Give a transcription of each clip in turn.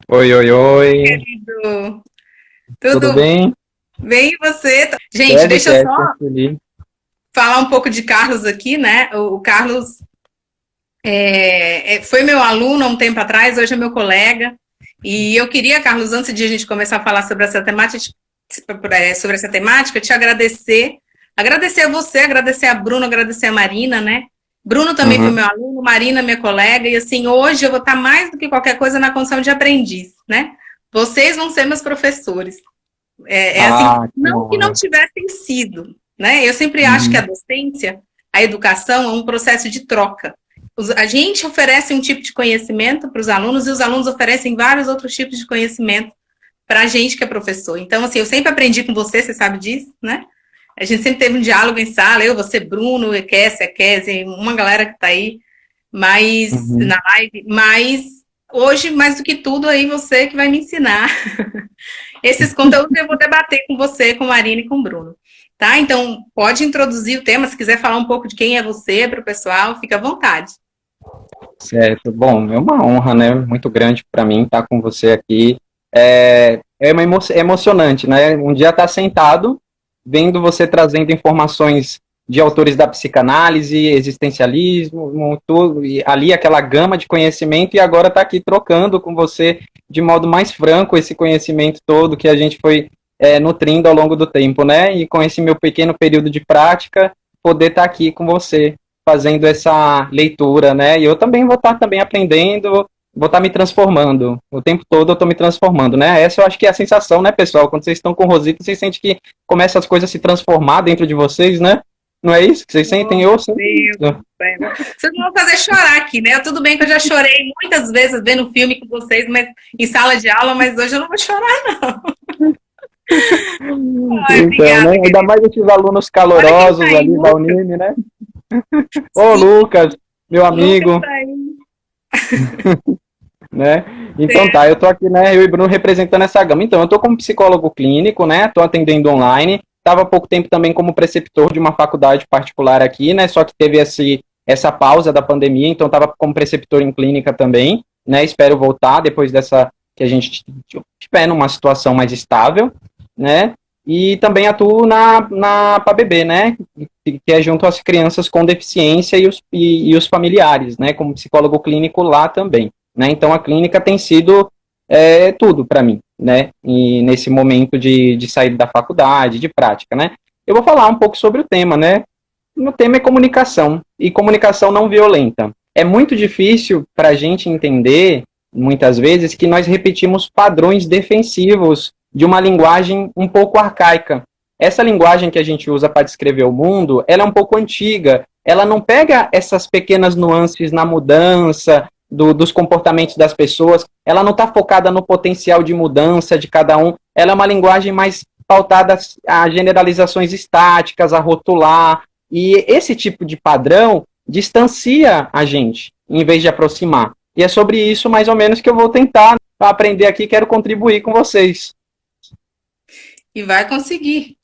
Oi, oi, oi. Querido. Tudo Tudo bem? bem e você? Gente, Tudo deixa eu só certo, Felipe. falar um pouco de Carlos aqui, né? O Carlos foi meu aluno há um tempo atrás, hoje é meu colega. E eu queria, Carlos, antes de a gente começar a falar sobre essa temática, te agradecer. Agradecer a você, agradecer a Bruno, agradecer a Marina, né? Bruno também foi Uhum. meu aluno, Marina, minha colega, e assim, hoje eu vou estar mais do que qualquer coisa na condição de aprendiz, né? Vocês vão ser meus professores. É assim, Ah, que não que não honra. tivessem sido, né? Eu sempre acho que a Uhum. docência, a educação é um processo de troca. A gente oferece um tipo de conhecimento para os alunos e os alunos oferecem vários outros tipos de conhecimento para a gente que é professor. Então, assim, eu sempre aprendi com você sabe disso, né? A gente sempre teve um diálogo em sala, eu, você, Bruno, a Kézia, uma galera que está aí, mas Uhum. na live, mas hoje, mais do que tudo, aí você que vai me ensinar esses conteúdos eu vou debater com você, com a Marina e com o Bruno. Tá? Então, pode introduzir o tema, se quiser falar um pouco de quem é você para o pessoal, fica à vontade. Certo. Bom, é uma honra, né? Muito grande para mim estar com você aqui. É emocionante, né? Um dia estar sentado, vendo você trazendo informações de autores da psicanálise, existencialismo, tudo, e ali aquela gama de conhecimento, e agora estar aqui trocando com você de modo mais franco esse conhecimento todo que a gente foi nutrindo ao longo do tempo, né? E com esse meu pequeno período de prática, poder estar aqui com você fazendo essa leitura, né? E eu também vou estar também aprendendo, vou estar me transformando. O tempo todo eu estou me transformando, né? Essa eu acho que é a sensação, né, pessoal? Quando vocês estão com Rosita, vocês sentem que começam as coisas a se transformar dentro de vocês, né? Não é isso que vocês sentem? Oh, Eu sinto Deus isso. do céu. Vocês não vão fazer chorar aqui, né? Tudo bem que eu já chorei muitas vezes vendo filme com vocês, mas em sala de aula, mas hoje eu não vou chorar. Ai, Então, né? obrigada, Ainda querido. mais esses alunos Olha quem tá calorosos aí, ali da Lucas. Unime, né? Ô, Sim, Lucas, meu Lucas amigo, tá aí. né? Então Certo. tá, eu tô aqui, né, eu e Bruno representando essa gama. Então, eu tô como psicólogo clínico, né, tô atendendo online, estava há pouco tempo também como preceptor de uma faculdade particular aqui, né, só que teve essa pausa da pandemia, então estava como preceptor em clínica também, né, espero voltar depois dessa, que a gente estiver numa situação mais estável, né, e também atuo na PABB, né, que é junto às crianças com deficiência e os familiares, né, como psicólogo clínico lá também. Né? Então a clínica tem sido tudo para mim, né? E nesse momento de sair da faculdade, de prática, né? Eu vou falar um pouco sobre o tema, né? O tema é comunicação e comunicação não violenta. É muito difícil para a gente entender, muitas vezes, que nós repetimos padrões defensivos de uma linguagem um pouco arcaica. Essa linguagem que a gente usa para descrever o mundo, ela é um pouco antiga. Ela não pega essas pequenas nuances na mudança, dos comportamentos das pessoas, ela não está focada no potencial de mudança de cada um, ela é uma linguagem mais pautada a generalizações estáticas, a rotular, e esse tipo de padrão distancia a gente, em vez de aproximar. E é sobre isso, mais ou menos, que eu vou tentar aprender aqui, quero contribuir com vocês. E vai conseguir.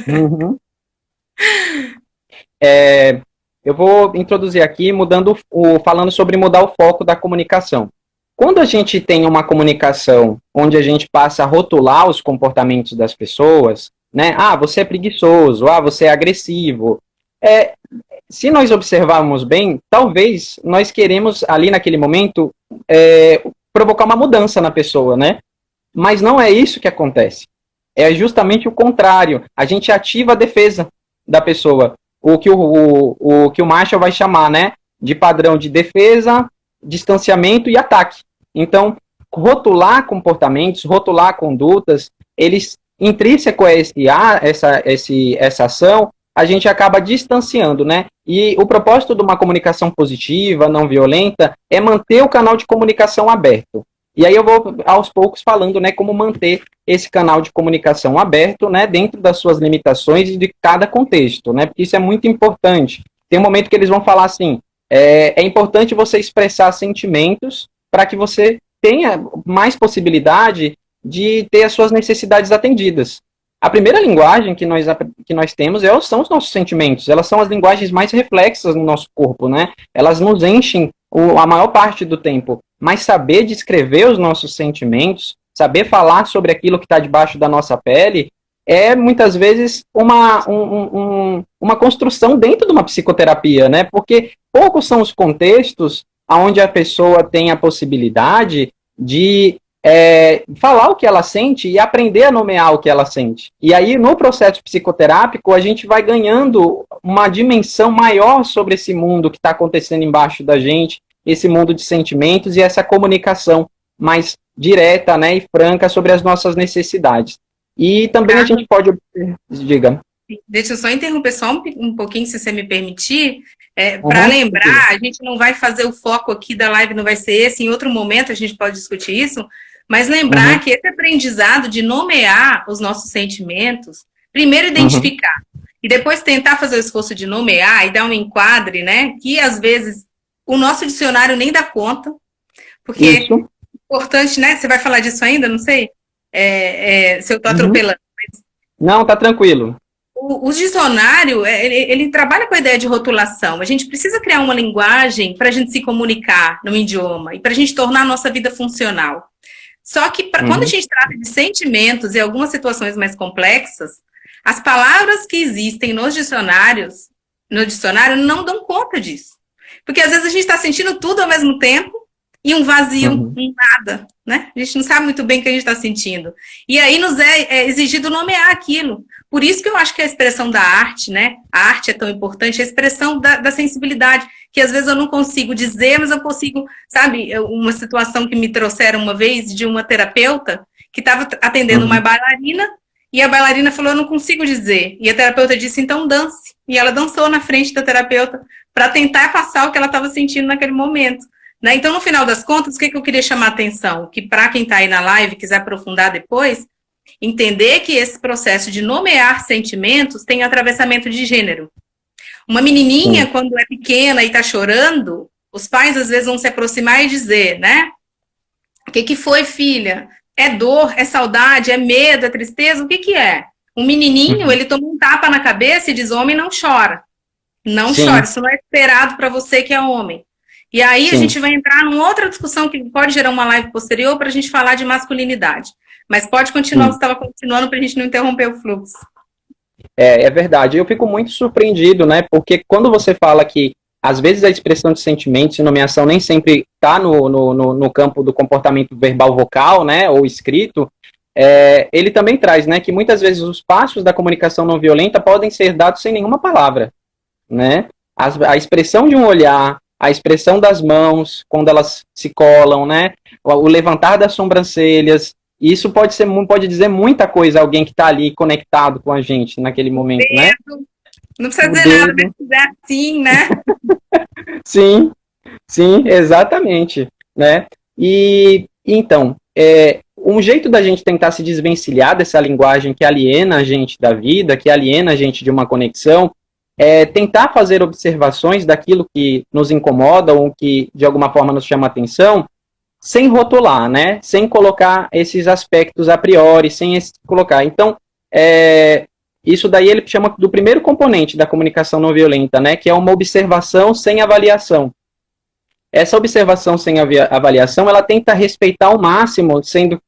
Uhum. Eu vou introduzir aqui falando sobre mudar o foco da comunicação. Quando a gente tem uma comunicação onde a gente passa a rotular os comportamentos das pessoas, né? Ah, você é preguiçoso, ah, você é agressivo. É, Se nós observarmos bem, talvez nós queremos ali naquele momento provocar uma mudança na pessoa, né? Mas não é isso que acontece. É justamente o contrário. A gente ativa a defesa da pessoa. O que o Marshall vai chamar, né? De padrão de defesa, distanciamento e ataque. Então, rotular comportamentos, rotular condutas, eles, intrínseco a essa ação, a gente acaba distanciando, né? E o propósito de uma comunicação positiva, não violenta, é manter o canal de comunicação aberto. E aí eu vou, aos poucos, falando, né, como manter esse canal de comunicação aberto, né, dentro das suas limitações e de cada contexto, né, porque isso é muito importante. Tem um momento que eles vão falar assim, é importante você expressar sentimentos para que você tenha mais possibilidade de ter as suas necessidades atendidas. A primeira linguagem que nós temos são os nossos sentimentos, elas são as linguagens mais reflexas no nosso corpo, né? Elas nos enchem a maior parte do tempo. mas saber descrever os nossos sentimentos, saber falar sobre aquilo que está debaixo da nossa pele, é muitas vezes uma construção dentro de uma psicoterapia, né? Porque poucos são os contextos onde a pessoa tem a possibilidade de falar o que ela sente e aprender a nomear o que ela sente. E aí, no processo psicoterápico, a gente vai ganhando uma dimensão maior sobre esse mundo que está acontecendo embaixo da gente, esse mundo de sentimentos e essa comunicação mais direta, né, e franca sobre as nossas necessidades. E também a gente pode... Diga. Deixa eu só interromper só um pouquinho, se você me permitir, para lembrar, a gente não vai fazer o foco aqui da live, não vai ser esse, em outro momento a gente pode discutir isso, mas lembrar que esse aprendizado de nomear os nossos sentimentos, primeiro identificar, e depois tentar fazer o esforço de nomear e dar um enquadre, né, que às vezes o nosso dicionário nem dá conta, porque é importante, né, você vai falar disso ainda, não sei, se eu estou atropelando. Mas... Não, tá tranquilo. O dicionário, ele trabalha com a ideia de rotulação. A gente precisa criar uma linguagem para a gente se comunicar no idioma e para a gente tornar a nossa vida funcional. Só que quando a gente trata de sentimentos e algumas situações mais complexas, as palavras que existem no dicionário não dão conta disso. Porque às vezes a gente está sentindo tudo ao mesmo tempo e um vazio, um nada, né? A gente não sabe muito bem o que a gente está sentindo. E aí nos é exigido nomear aquilo. Por isso que eu acho que a expressão da arte, né? A arte é tão importante, a expressão da sensibilidade, que às vezes eu não consigo dizer, mas eu consigo, sabe, uma situação que me trouxeram uma vez de uma terapeuta que estava atendendo uma bailarina, e a bailarina falou, eu não consigo dizer. E a terapeuta disse, então dance. E ela dançou na frente da terapeuta para tentar passar o que ela estava sentindo naquele momento. Né? Então, no final das contas, o que eu queria chamar a atenção? Que para quem está aí na live, quiser aprofundar depois, entender que esse processo de nomear sentimentos tem atravessamento de gênero. Uma menininha, quando é pequena e está chorando, os pais às vezes vão se aproximar e dizer, né? O que foi, filha? É dor, é saudade, é medo, é tristeza? O que é? Um menininho, ele toma um tapa na cabeça e diz, homem não chora. Não chora, isso não é esperado para você que é homem. E aí a gente vai entrar numa outra discussão que pode gerar uma live posterior para a gente falar de masculinidade. Mas pode continuar, você estava continuando para a gente não interromper o fluxo. É verdade. Eu fico muito surpreendido, né? Porque quando você fala que, às vezes, a expressão de sentimentos e nomeação nem sempre está no campo do comportamento verbal vocal, né? Ou escrito, ele também traz, né? Que muitas vezes os passos da comunicação não violenta podem ser dados sem nenhuma palavra, né? A expressão de um olhar, a expressão das mãos, quando elas se colam, né? O levantar das sobrancelhas. Isso pode dizer muita coisa a alguém que está ali conectado com a gente naquele momento, né? Não precisa dizer nada, mas dizer assim, né? Sim, exatamente, né? E então, um jeito da gente tentar se desvencilhar dessa linguagem que aliena a gente da vida, que aliena a gente de uma conexão, é tentar fazer observações daquilo que nos incomoda ou que de alguma forma nos chama atenção, sem rotular, né? Sem colocar esses aspectos a priori, sem colocar. Então, isso daí ele chama do primeiro componente da comunicação não violenta, né? Que é uma observação sem avaliação. Essa observação sem avaliação, ela tenta respeitar ao máximo, sendo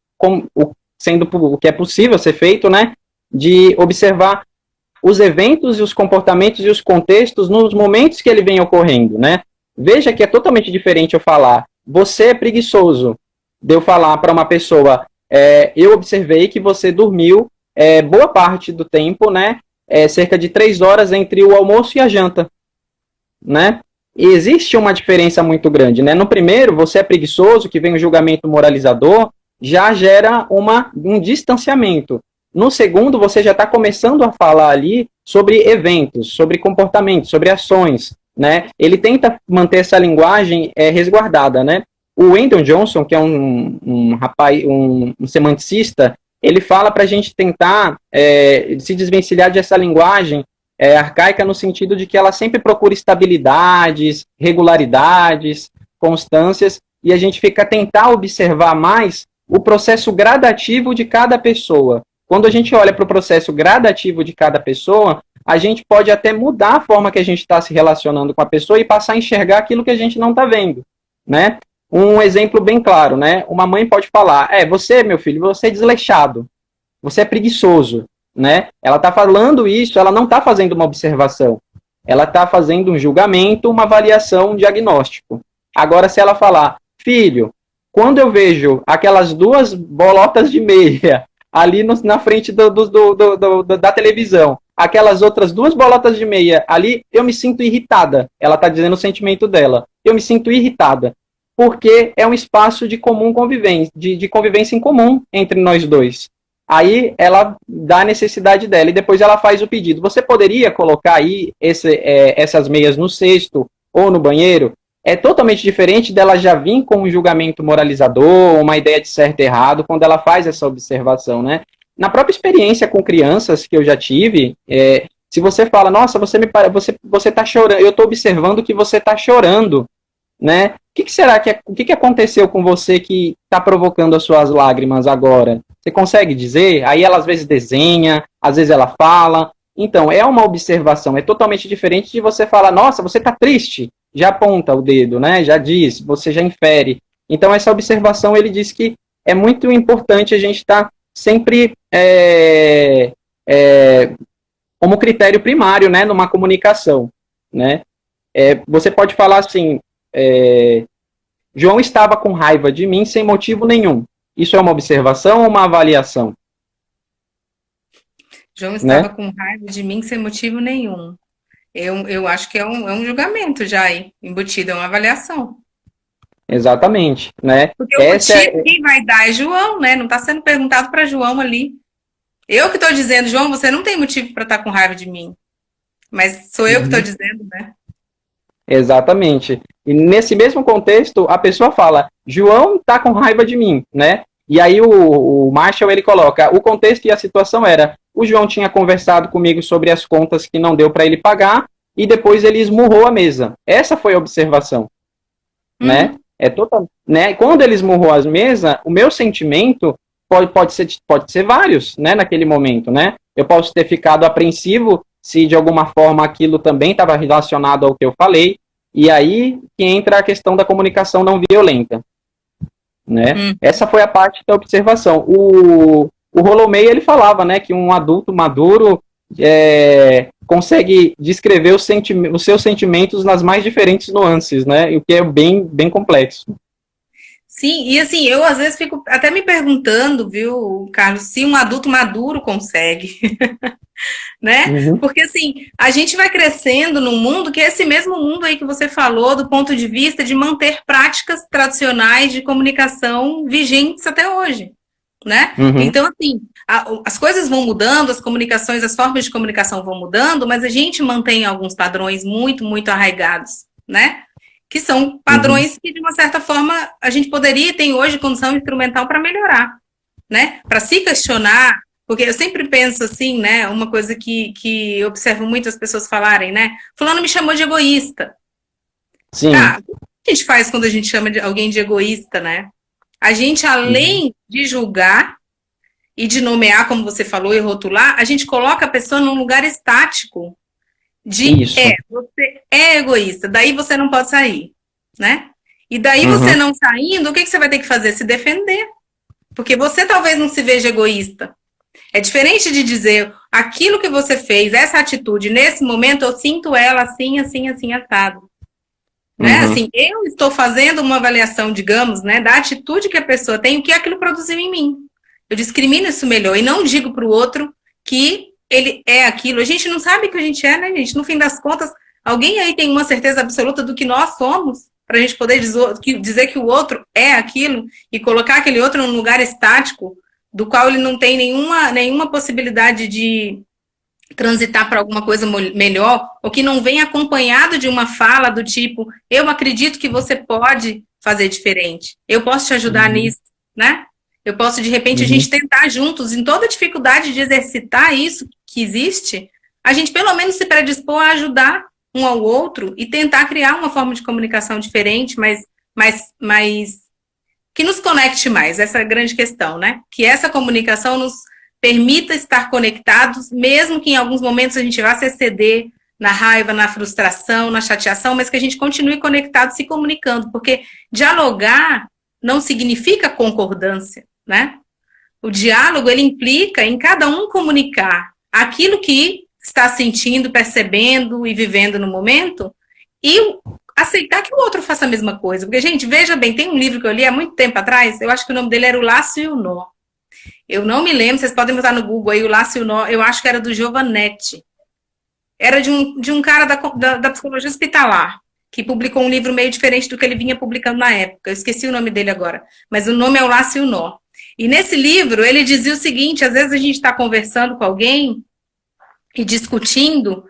o que é possível ser feito, né? De observar os eventos e os comportamentos e os contextos nos momentos que ele vem ocorrendo, né? Veja que é totalmente diferente eu falar você é preguiçoso, de eu falar para uma pessoa, eu observei que você dormiu boa parte do tempo, né, cerca de 3 horas entre o almoço e a janta, né, e existe uma diferença muito grande, né, no primeiro, você é preguiçoso, que vem o julgamento moralizador, já gera um distanciamento, no segundo, você já está começando a falar ali sobre eventos, sobre comportamentos, sobre ações, né? Ele tenta manter essa linguagem resguardada, né? O Wendell Johnson, que é um rapaz, um semanticista, ele fala para a gente tentar se desvencilhar dessa linguagem arcaica no sentido de que ela sempre procura estabilidades, regularidades, constâncias, e a gente fica a tentar observar mais o processo gradativo de cada pessoa. Quando a gente olha para o processo gradativo de cada pessoa, a gente pode até mudar a forma que a gente está se relacionando com a pessoa e passar a enxergar aquilo que a gente não está vendo, né? Um exemplo bem claro, né? Uma mãe pode falar, você, meu filho, você é desleixado, você é preguiçoso, né? Ela está falando isso, ela não está fazendo uma observação. Ela está fazendo um julgamento, uma avaliação, um diagnóstico. Agora, se ela falar, filho, quando eu vejo aquelas duas bolotas de meia ali na frente da televisão, aquelas outras duas bolotas de meia ali, eu me sinto irritada. Ela está dizendo o sentimento dela. Eu me sinto irritada. Porque é um espaço de comum convivência, de convivência em comum entre nós dois. Aí ela dá a necessidade dela e depois ela faz o pedido. Você poderia colocar aí essas meias no cesto ou no banheiro? É totalmente diferente dela já vir com um julgamento moralizador, uma ideia de certo e errado, quando ela faz essa observação, né? Na própria experiência com crianças que eu já tive, se você fala, nossa, você tá chorando, eu estou observando que você está chorando, né? O que aconteceu com você que está provocando as suas lágrimas agora? Você consegue dizer? Aí ela às vezes desenha, às vezes ela fala. Então, é uma observação, é totalmente diferente de você falar, nossa, você está triste, já aponta o dedo, né? Já diz, você já infere. Então, essa observação, ele diz que é muito importante a gente estar sempre como critério primário, né, numa comunicação, né? Você pode falar assim, João estava com raiva de mim sem motivo nenhum. Isso é uma observação ou uma avaliação? João estava com raiva de mim sem motivo nenhum. Eu acho que é um julgamento já aí, embutido, é uma avaliação. Exatamente, né? Porque o motivo quem vai dar é João, né? Não está sendo perguntado para João ali. Eu que estou dizendo, João, você não tem motivo para estar com raiva de mim. Mas sou eu que estou dizendo, né? Exatamente. E nesse mesmo contexto, a pessoa fala, João está com raiva de mim, né? E aí o Marshall, ele coloca, o contexto e a situação era, o João tinha conversado comigo sobre as contas que não deu para ele pagar, e depois ele esmurrou a mesa. Essa foi a observação, né? Né? Quando ele esmurrou as mesas, o meu sentimento pode ser vários, né, naquele momento, né? Eu posso ter ficado apreensivo se de alguma forma aquilo também estava relacionado ao que eu falei, e aí que entra a questão da comunicação não violenta, né? Essa foi a parte da observação. O Rolomei, ele falava, né, que um adulto maduro consegue descrever os seus sentimentos nas mais diferentes nuances, né? O que é bem, bem complexo. Sim, e assim, eu às vezes fico até me perguntando, viu, Carlos, se um adulto maduro consegue, né? Porque assim, a gente vai crescendo num mundo que é esse mesmo mundo aí que você falou, do ponto de vista de manter práticas tradicionais de comunicação vigentes até hoje, né? Então, assim, as coisas vão mudando, as comunicações, as formas de comunicação vão mudando, mas a gente mantém alguns padrões muito, muito arraigados, né? Que são padrões que, de uma certa forma, a gente poderia ter hoje condição instrumental para melhorar, né? Para se questionar, porque eu sempre penso assim, né? Uma coisa que eu observo muitas pessoas falarem, né? Fulano me chamou de egoísta. Sim. Tá, o que a gente faz quando a gente chama alguém de egoísta, né? A gente, além de julgar e de nomear, como você falou, e rotular, a gente coloca a pessoa num lugar estático, você é egoísta, daí você não pode sair, né? E daí você não saindo, o que você vai ter que fazer? Se defender. Porque você talvez não se veja egoísta. É diferente de dizer, aquilo que você fez, essa atitude, nesse momento eu sinto ela assim, assim, assim, assado. Né? Assim, eu estou fazendo uma avaliação, digamos, né, da atitude que a pessoa tem, o que aquilo produziu em mim. Eu discrimino isso melhor e não digo para o outro que ele é aquilo. A gente não sabe o que a gente é, né, gente? No fim das contas, alguém aí tem uma certeza absoluta do que nós somos, para a gente poder dizer que o outro é aquilo e colocar aquele outro num lugar estático, do qual ele não tem nenhuma possibilidade de transitar para alguma coisa melhor, ou que não vem acompanhado de uma fala do tipo, eu acredito que você pode fazer diferente, eu posso te ajudar nisso, né? Eu posso, de repente, a gente tentar juntos, em toda dificuldade de exercitar isso que existe, a gente pelo menos se predispor a ajudar um ao outro e tentar criar uma forma de comunicação diferente, mas que nos conecte mais, essa é a grande questão, né? Que essa comunicação nos permita estar conectados, mesmo que em alguns momentos a gente vá se exceder, na raiva, na frustração, na chateação, mas que a gente continue conectado, se comunicando, porque dialogar não significa concordância, né? O diálogo, ele implica em cada um comunicar aquilo que está sentindo, percebendo e vivendo no momento e aceitar que o outro faça a mesma coisa. Porque, gente, veja bem, tem um livro que eu li há muito tempo atrás, eu acho que o nome dele era O Laço e o Nó. Eu não me lembro, vocês podem botar no Google aí, O Laço e o Nó, eu acho que era do Giovannetti. Era de um cara da psicologia hospitalar, que publicou um livro meio diferente do que ele vinha publicando na época. Eu esqueci o nome dele agora, mas o nome é O Laço e o Nó. E nesse livro, ele dizia o seguinte, às vezes a gente está conversando com alguém e discutindo,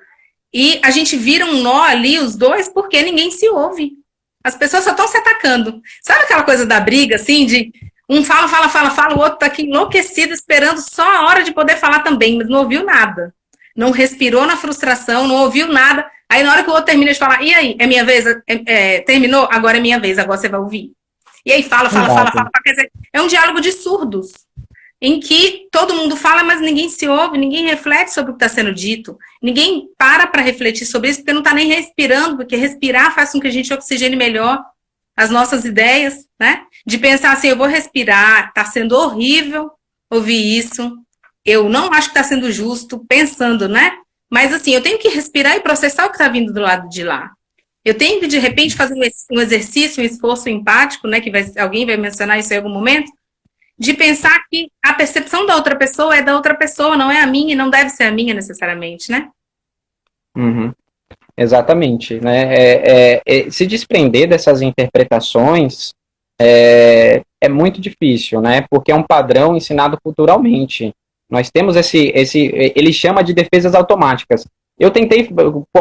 e a gente vira um nó ali, os dois, porque ninguém se ouve. As pessoas só estão se atacando. Sabe aquela coisa da briga, assim, de um fala, o outro está aqui enlouquecido, esperando só a hora de poder falar também, mas não ouviu nada. Não respirou na frustração, não ouviu nada. Aí na hora que o outro termina de falar, e aí, é minha vez? Terminou? Agora é minha vez, agora você vai ouvir. E aí fala. Quer dizer, é um diálogo de surdos, em que todo mundo fala, mas ninguém se ouve, ninguém reflete sobre o que está sendo dito, ninguém para refletir sobre isso, porque não está nem respirando, porque respirar faz com que a gente oxigene melhor as nossas ideias, né? De pensar assim, eu vou respirar, está sendo horrível ouvir isso, eu não acho que está sendo justo, pensando, né? Mas assim, eu tenho que respirar e processar o que está vindo do lado de lá. Eu tenho que, de repente, fazer um exercício, um esforço empático, né? Que alguém vai mencionar isso em algum momento, de pensar que a percepção da outra pessoa é da outra pessoa, não é a minha e não deve ser a minha necessariamente, né? Uhum. Exatamente, né? Se desprender dessas interpretações é muito difícil, né? Porque é um padrão ensinado culturalmente. Nós temos ele chama de defesas automáticas. Eu tentei,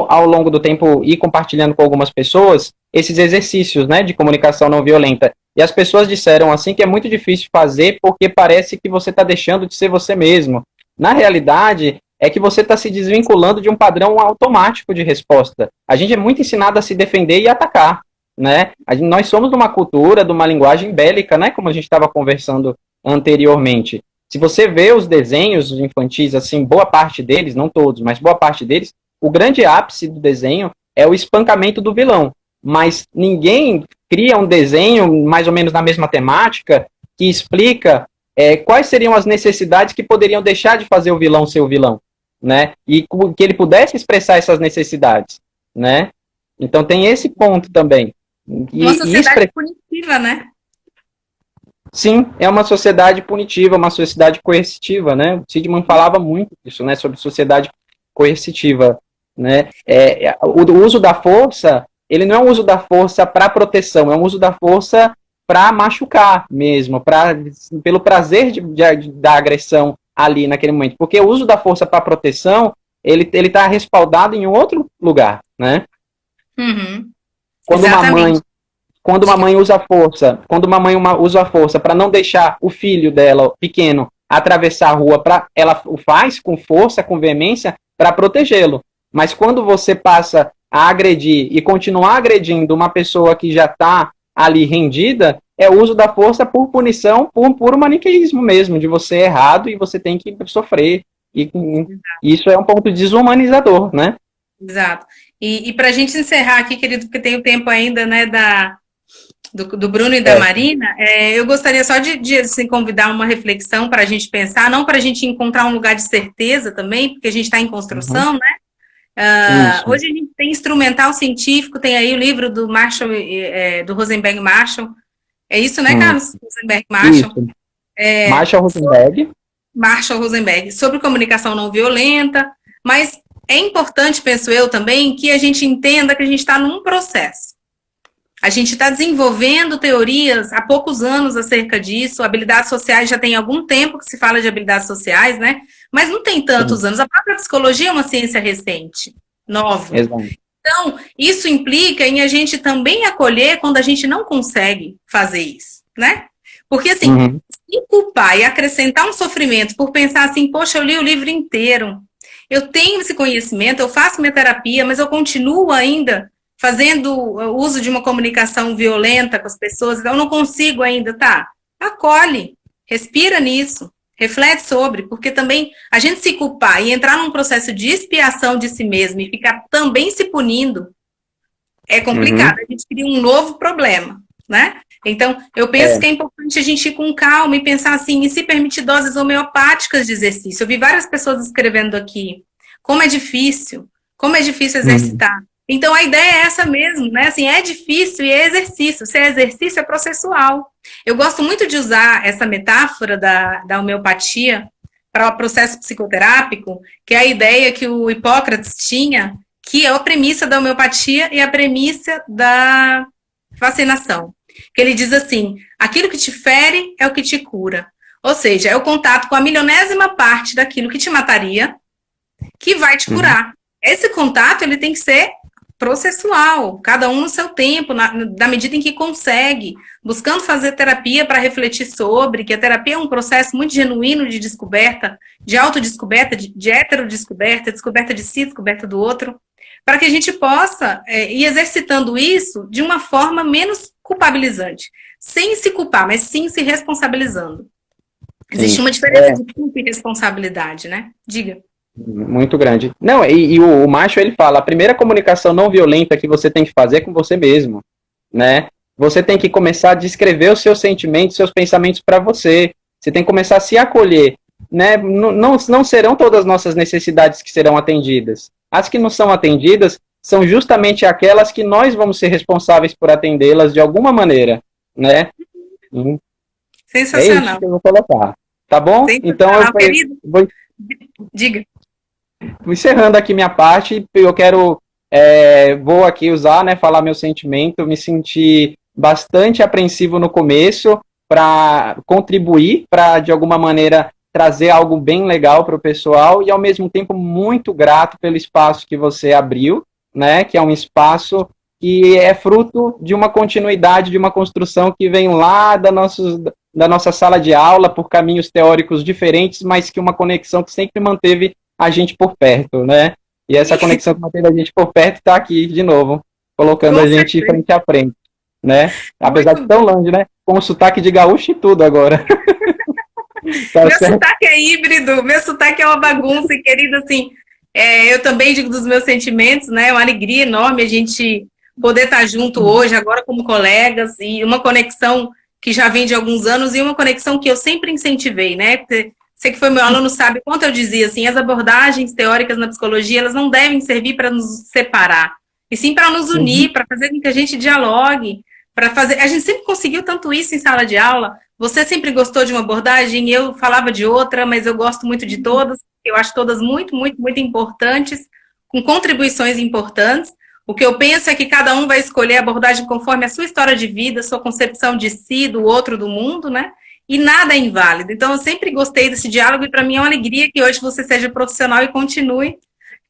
ao longo do tempo, ir compartilhando com algumas pessoas esses exercícios, né, de comunicação não violenta. E as pessoas disseram assim que é muito difícil fazer porque parece que você está deixando de ser você mesmo. Na realidade, é que você está se desvinculando de um padrão automático de resposta. A gente é muito ensinado a se defender e atacar, né? Nós somos de uma cultura, de uma linguagem bélica, né, como a gente estava conversando anteriormente. Se você vê os desenhos infantis, assim, boa parte deles, não todos, mas boa parte deles, o grande ápice do desenho é o espancamento do vilão. Mas ninguém cria um desenho, mais ou menos na mesma temática, que explica quais seriam as necessidades que poderiam deixar de fazer o vilão ser o vilão, né? E que ele pudesse expressar essas necessidades, né? Então tem esse ponto também. Uma sociedade punitiva, né? Sim, é uma sociedade punitiva, uma sociedade coercitiva, né? O Sigmund falava muito disso, né? Sobre sociedade coercitiva, né? O uso da força, ele não é um uso da força para proteção, é um uso da força para machucar mesmo, pelo prazer da agressão ali naquele momento. Porque o uso da força para proteção, ele está respaldado em outro lugar, né? Uhum. Quando uma mãe usa a força para não deixar o filho dela pequeno atravessar a rua, ela o faz com força, com veemência, para protegê-lo. Mas quando você passa a agredir e continuar agredindo uma pessoa que já está ali rendida, é o uso da força por punição, por puro maniqueísmo mesmo, de você errado e você tem que sofrer. E isso é um ponto desumanizador, né? Exato. E para a gente encerrar aqui, querido, porque tem o tempo ainda, né, do Bruno e da Marina, eu gostaria só de assim, convidar uma reflexão para a gente pensar, não para a gente encontrar um lugar de certeza também, porque a gente está em construção, né? Hoje a gente tem instrumental científico, tem aí o livro do Marshall, do Rosenberg Marshall. É isso, né, Carlos? Rosenberg Marshall. Marshall Rosenberg, sobre comunicação não violenta, mas é importante, penso eu também, que a gente entenda que a gente está num processo. A gente está desenvolvendo teorias há poucos anos acerca disso, habilidades sociais já tem algum tempo que se fala de habilidades sociais, né? Mas não tem tantos anos. A própria psicologia é uma ciência recente, nova. Exato. Então, isso implica em a gente também acolher quando a gente não consegue fazer isso, né? Porque, assim, se culpar e acrescentar um sofrimento por pensar assim, poxa, eu li o livro inteiro, eu tenho esse conhecimento, eu faço minha terapia, mas eu continuo ainda fazendo uso de uma comunicação violenta com as pessoas, então eu não consigo ainda, tá? Acolhe, respira nisso, Reflete sobre, porque também a gente se culpar e entrar num processo de expiação de si mesmo e ficar também se punindo é complicado. A gente cria um novo problema, né? Então, eu penso que é importante a gente ir com calma e pensar assim, e se permitir doses homeopáticas de exercício. Eu vi várias pessoas escrevendo aqui, como é difícil exercitar. Então, a ideia é essa mesmo, né? Assim, é difícil e é exercício. Se é exercício, é processual. Eu gosto muito de usar essa metáfora da homeopatia para o processo psicoterápico, que é a ideia que o Hipócrates tinha, que é a premissa da homeopatia e a premissa da vacinação. Que ele diz assim, aquilo que te fere é o que te cura. Ou seja, é o contato com a milionésima parte daquilo que te mataria que vai te curar. Esse contato, ele tem que ser processual, cada um no seu tempo, na medida em que consegue, buscando fazer terapia para refletir sobre, que a terapia é um processo muito genuíno de descoberta, de autodescoberta, de heterodescoberta, descoberta de si, descoberta do outro, para que a gente possa ir exercitando isso de uma forma menos culpabilizante, sem se culpar, mas sim se responsabilizando. Existe uma diferença de culpa e responsabilidade, né? Diga. Muito grande. Não, e o Macho, ele fala, a primeira comunicação não violenta que você tem que fazer é com você mesmo, né? Você tem que começar a descrever os seus sentimentos, seus pensamentos para você. Você tem que começar a se acolher, né? Não serão todas as nossas necessidades que serão atendidas. As que não são atendidas são justamente aquelas que nós vamos ser responsáveis por atendê-las de alguma maneira, né? Sensacional. É isso que eu vou colocar. Tá bom? Então, eu Diga. Encerrando aqui minha parte, eu quero, vou aqui usar, né, falar meu sentimento, me senti bastante apreensivo no começo para contribuir, para de alguma maneira trazer algo bem legal para o pessoal e ao mesmo tempo muito grato pelo espaço que você abriu, né, que é um espaço que é fruto de uma continuidade, de uma construção que vem lá da nossa sala de aula por caminhos teóricos diferentes, mas que uma conexão que sempre manteve a gente por perto, né? E essa conexão que manteve a gente por perto está aqui de novo, colocando a gente frente a frente, né? Apesar de tão longe, né? Com o sotaque de gaúcho e tudo agora. Tá meu sotaque é híbrido, meu sotaque é uma bagunça, e querido, assim, eu também digo dos meus sentimentos, né? É uma alegria enorme a gente poder estar junto hoje, agora como colegas, e uma conexão que já vem de alguns anos, e uma conexão que eu sempre incentivei, né? Porque você que foi meu aluno sabe quanto eu dizia, assim, as abordagens teóricas na psicologia, elas não devem servir para nos separar, e sim para nos unir, para fazer com que a gente dialogue, para fazer... A gente sempre conseguiu tanto isso em sala de aula. Você sempre gostou de uma abordagem, eu falava de outra, mas eu gosto muito de todas, eu acho todas muito, muito, muito importantes, com contribuições importantes. O que eu penso é que cada um vai escolher a abordagem conforme a sua história de vida, sua concepção de si, do outro, do mundo, né? E nada é inválido. Então, eu sempre gostei desse diálogo e para mim é uma alegria que hoje você seja profissional e continue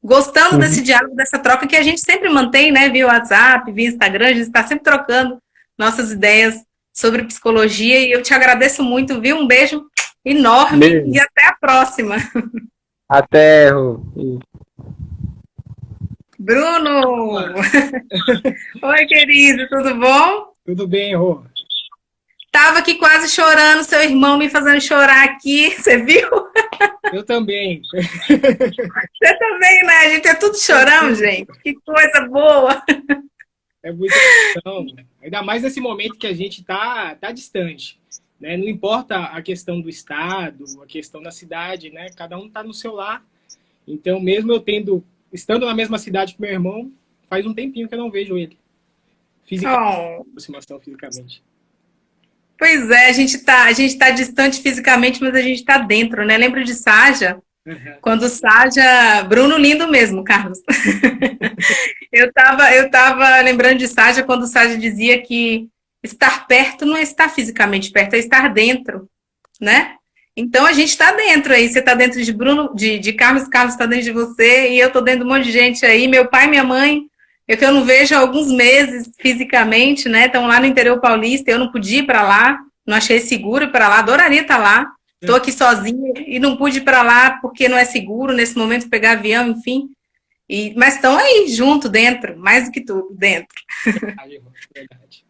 gostando desse diálogo, dessa troca que a gente sempre mantém, né? Via WhatsApp, via Instagram, a gente está sempre trocando nossas ideias sobre psicologia e eu te agradeço muito, viu? Um beijo enorme e até a próxima. Até, Bruno! Oi, querido, tudo bom? Tudo bem, Rô. Tava aqui quase chorando, seu irmão me fazendo chorar aqui, você viu? Eu também. Você também, né? A gente é tudo chorão, gente. Que coisa boa. É muita questão. Ainda mais nesse momento que a gente tá distante. Né? Não importa a questão do estado, a questão da cidade, né? Cada um tá no seu lar. Então, mesmo eu estando na mesma cidade que meu irmão, faz um tempinho que eu não vejo ele. Fisicamente, aproximação fisicamente. Pois é, a gente tá distante fisicamente, mas a gente tá dentro, né? Lembro de Saja, quando Saja... Bruno lindo mesmo, Carlos. eu tava lembrando de Saja quando Saja dizia que estar perto não é estar fisicamente perto, é estar dentro, né? Então, a gente está dentro aí. Você está dentro de Bruno, de Carlos está dentro de você, e eu estou dentro de um monte de gente aí. Meu pai e minha mãe, que eu não vejo há alguns meses fisicamente, né? Estão lá no interior paulista, eu não pude ir para lá, não achei seguro ir para lá, adoraria estar lá. Estou aqui sozinha e não pude ir para lá porque não é seguro nesse momento pegar avião, enfim. Mas estão aí, junto, dentro, mais do que tudo, dentro. Verdade.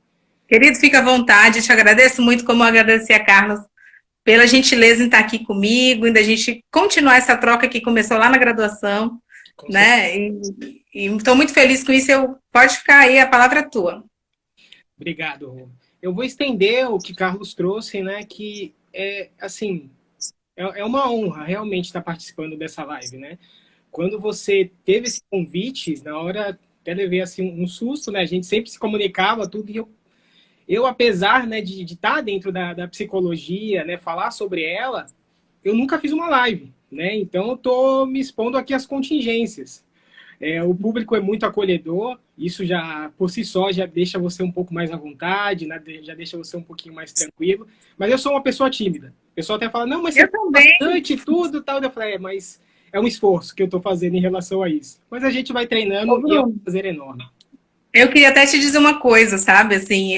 Querido, fica à vontade, te agradeço muito, como eu agradeci a Carlos, pela gentileza em estar aqui comigo, e da gente continuar essa troca que começou lá na graduação, né? E estou muito feliz com isso. Pode ficar aí, a palavra é tua. Obrigado, Rô. Eu vou estender o que Carlos trouxe, né? Que é assim, é uma honra realmente estar participando dessa live, né? Quando você teve esse convite, na hora até levei assim um susto, né? A gente sempre se comunicava tudo e eu apesar, né, de estar dentro da psicologia, né, falar sobre ela, eu nunca fiz uma live, né? Então eu tô me expondo aqui às contingências. O público é muito acolhedor, isso já, por si só, já deixa você um pouco mais à vontade, né? Já deixa você um pouquinho mais tranquilo. Mas eu sou uma pessoa tímida. O pessoal até fala, não, mas você fala bastante tudo e tal. Eu falei, mas é um esforço que eu estou fazendo em relação a isso. Mas a gente vai treinando e é um prazer enorme. Eu queria até te dizer uma coisa, sabe? Assim,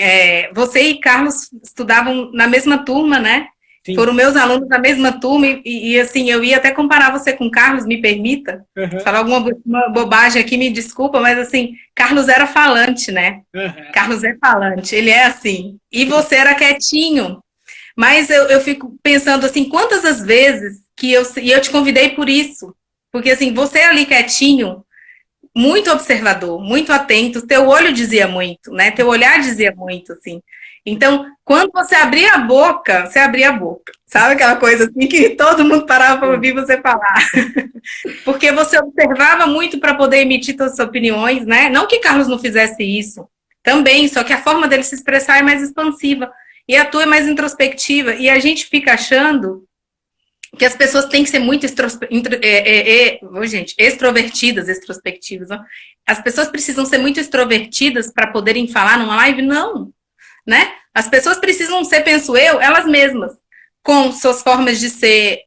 você e Carlos estudavam na mesma turma, né? Sim. Foram meus alunos da mesma turma e assim, eu ia até comparar você com Carlos, me permita. Falar alguma bobagem aqui, me desculpa, mas assim, Carlos era falante, né? Carlos é falante, ele é assim. E você era quietinho. Mas eu fico pensando assim, quantas as vezes que eu te convidei por isso. Porque assim, você ali quietinho, muito observador, muito atento, teu olho dizia muito, né? Teu olhar dizia muito, assim. Então, quando você abria a boca, sabe aquela coisa assim que todo mundo parava para ouvir você falar? Porque você observava muito para poder emitir suas opiniões, né? Não que Carlos não fizesse isso, também, só que a forma dele se expressar é mais expansiva e a tua é mais introspectiva, e a gente fica achando que as pessoas têm que ser muito extrospectivas. Ó. As pessoas precisam ser muito extrovertidas para poderem falar numa live? Não, né? As pessoas precisam ser, penso eu, elas mesmas, com suas formas de ser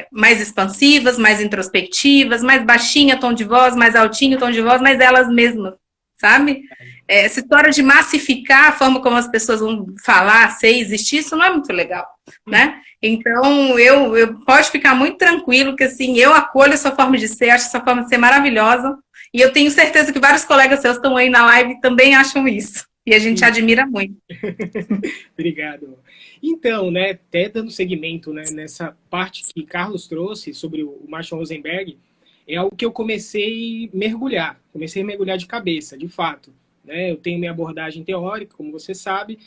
mais expansivas, mais introspectivas, mais baixinha tom de voz, mais altinho tom de voz, mas elas mesmas, sabe? Essa história de massificar a forma como as pessoas vão falar, ser, existir, isso não é muito legal, né? Então, eu pode ficar muito tranquilo que, assim, eu acolho a sua forma de ser, acho essa forma de ser maravilhosa, e eu tenho certeza que vários colegas seus estão aí na live e também acham isso, e a gente admira muito. Obrigado. Então, né, até dando seguimento, né, nessa parte que Carlos trouxe sobre o Marshall Rosenberg, é algo que eu comecei a mergulhar de cabeça, de fato. Né? Eu tenho minha abordagem teórica, como você sabe,